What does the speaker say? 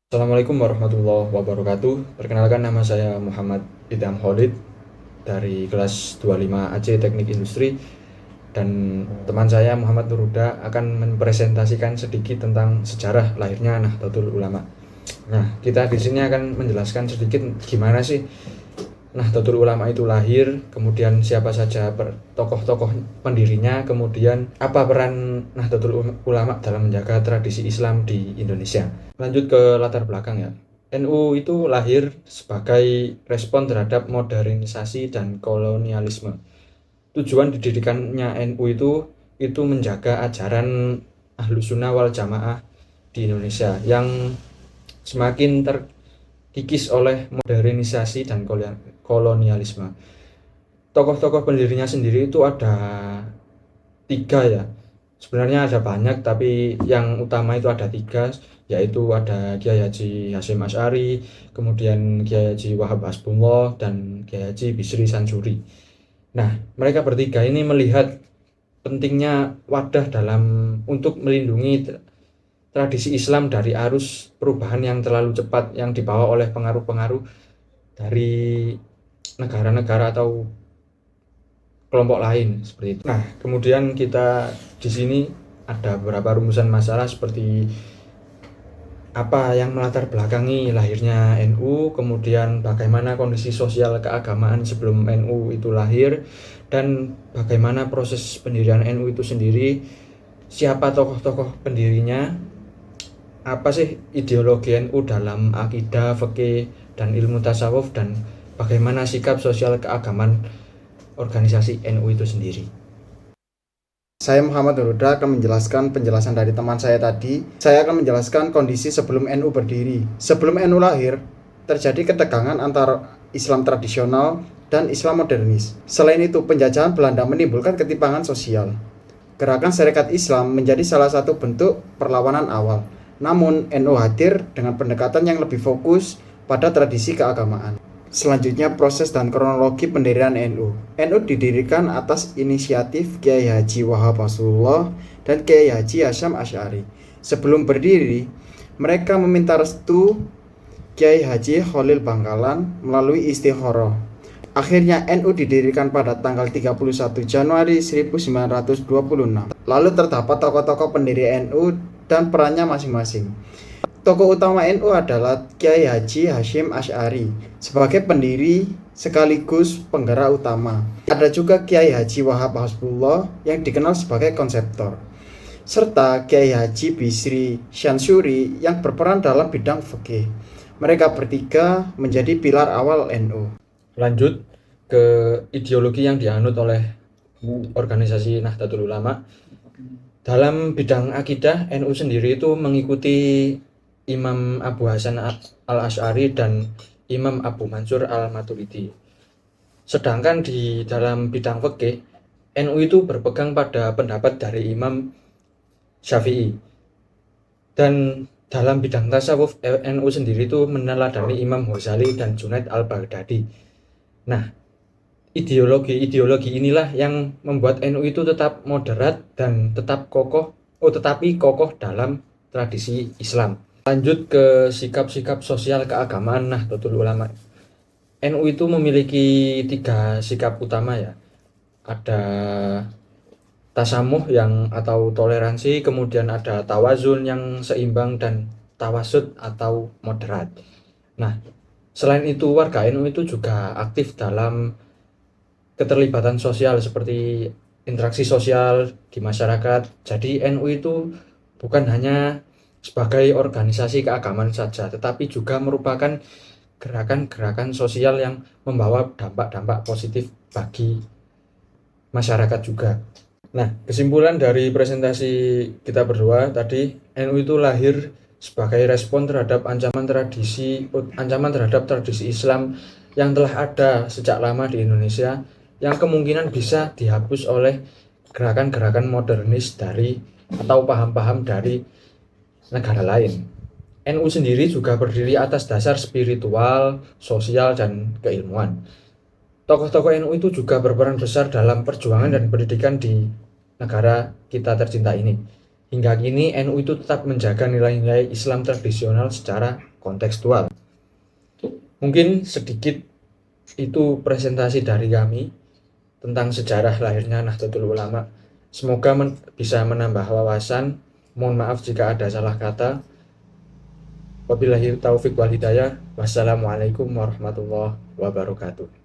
Assalamualaikum warahmatullahi wabarakatuh. Perkenalkan, nama saya Muhammad Idham Khalid dari kelas 25 AC Teknik Industri, dan teman saya Muhammad Nuruda akan mempresentasikan sedikit tentang sejarah lahirnya Nahdlatul Ulama. Nah, kita di sini akan menjelaskan sedikit gimana sih Nahdlatul Ulama itu lahir, kemudian siapa saja tokoh-tokoh pendirinya, kemudian apa peran Nahdlatul Ulama dalam menjaga tradisi Islam di Indonesia. Lanjut ke latar belakang ya. NU itu lahir sebagai respon terhadap modernisasi dan kolonialisme. Tujuan didirikannya NU itu menjaga ajaran Ahlus Sunnah wal Jamaah di Indonesia yang semakin terkikis oleh modernisasi dan kolonialisme. Tokoh-tokoh pendirinya sendiri itu ada 3 ya. Sebenarnya ada banyak, tapi yang utama itu ada 3, yaitu ada Kiai Haji Hasyim Asy'ari, kemudian Kiai Haji Wahab Hasbullah, dan Kiai Haji Bisri Sansuri. Nah, mereka bertiga ini melihat pentingnya wadah untuk melindungi tradisi Islam dari arus perubahan yang terlalu cepat yang dibawa oleh pengaruh-pengaruh dari negara-negara atau kelompok lain seperti itu. Nah, kemudian kita di sini ada beberapa rumusan masalah seperti apa yang melatar belakangi lahirnya NU, kemudian bagaimana kondisi sosial keagamaan sebelum NU itu lahir, dan bagaimana proses pendirian NU itu sendiri, siapa tokoh-tokoh pendirinya, apa sih ideologi NU dalam akidah, fikih, dan ilmu tasawuf, dan bagaimana sikap sosial keagamaan organisasi NU itu sendiri. Saya Muhammad Nuruda akan menjelaskan penjelasan dari teman saya tadi. Saya akan menjelaskan kondisi sebelum NU berdiri. Sebelum NU lahir, terjadi ketegangan antara Islam tradisional dan Islam modernis. Selain itu, penjajahan Belanda menimbulkan ketimpangan sosial. Gerakan Syarikat Islam menjadi salah satu bentuk perlawanan awal. Namun, NU hadir dengan pendekatan yang lebih fokus pada tradisi keagamaan. Selanjutnya, proses dan kronologi pendirian NU. NU didirikan atas inisiatif Kiai Haji Wahab Hasbullah dan Kiai Haji Hasyim Asy'ari. Sebelum berdiri, mereka meminta restu Kiai Haji Khalil Bangkalan melalui istikharah. Akhirnya NU didirikan pada tanggal 31 Januari 1926. Lalu terdapat tokoh-tokoh pendiri NU dan perannya masing-masing. Tokoh utama NU adalah Kiai Haji Hasyim Asy'ari sebagai pendiri sekaligus penggerak utama. Ada juga Kiai Haji Wahab Hasbullah yang dikenal sebagai konseptor, serta Kiai Haji Bisri Sansuri yang berperan dalam bidang fikih. Mereka bertiga menjadi pilar awal NU. Lanjut ke ideologi yang dianut oleh organisasi Nahdlatul Ulama. Dalam bidang akidah, NU sendiri itu mengikuti Imam Abu Hasan al-Asy'ari dan Imam Abu Mansur al-Maturidi. Sedangkan di dalam bidang fikih, NU itu berpegang pada pendapat dari Imam Syafi'i. Dan dalam bidang tasawuf, NU sendiri itu meneladani Imam Ghazali dan Junaid al-Baghdadi. Nah, ideologi inilah yang membuat NU itu tetap moderat dan tetapi kokoh dalam tradisi Islam. Lanjut ke sikap-sikap sosial keagamaan Nahdlatul Ulama. NU itu memiliki 3 sikap utama ya. Ada tasamuh atau toleransi, kemudian ada tawazun yang seimbang, dan tawasud atau moderat. Nah, selain itu warga NU itu juga aktif dalam keterlibatan sosial seperti interaksi sosial di masyarakat. Jadi NU itu bukan hanya sebagai organisasi keagamaan saja, tetapi juga merupakan gerakan-gerakan sosial yang membawa dampak-dampak positif bagi masyarakat juga. Nah, kesimpulan dari presentasi kita berdua tadi, NU itu lahir sebagai respon terhadap ancaman terhadap tradisi Islam yang telah ada sejak lama di Indonesia, yang kemungkinan bisa dihapus oleh gerakan-gerakan modernis atau paham-paham dari negara lain. NU sendiri juga berdiri atas dasar spiritual, sosial, dan keilmuan. Tokoh-tokoh NU itu juga berperan besar dalam perjuangan dan pendidikan di negara kita tercinta ini. Hingga kini NU itu tetap menjaga nilai-nilai Islam tradisional secara kontekstual. Mungkin sedikit itu presentasi dari kami tentang sejarah lahirnya Nahdlatul Ulama. Semoga bisa menambah wawasan. Mohon maaf jika ada salah kata. Wabillahi taufiq wal hidayah. Wassalamualaikum warahmatullahi wabarakatuh.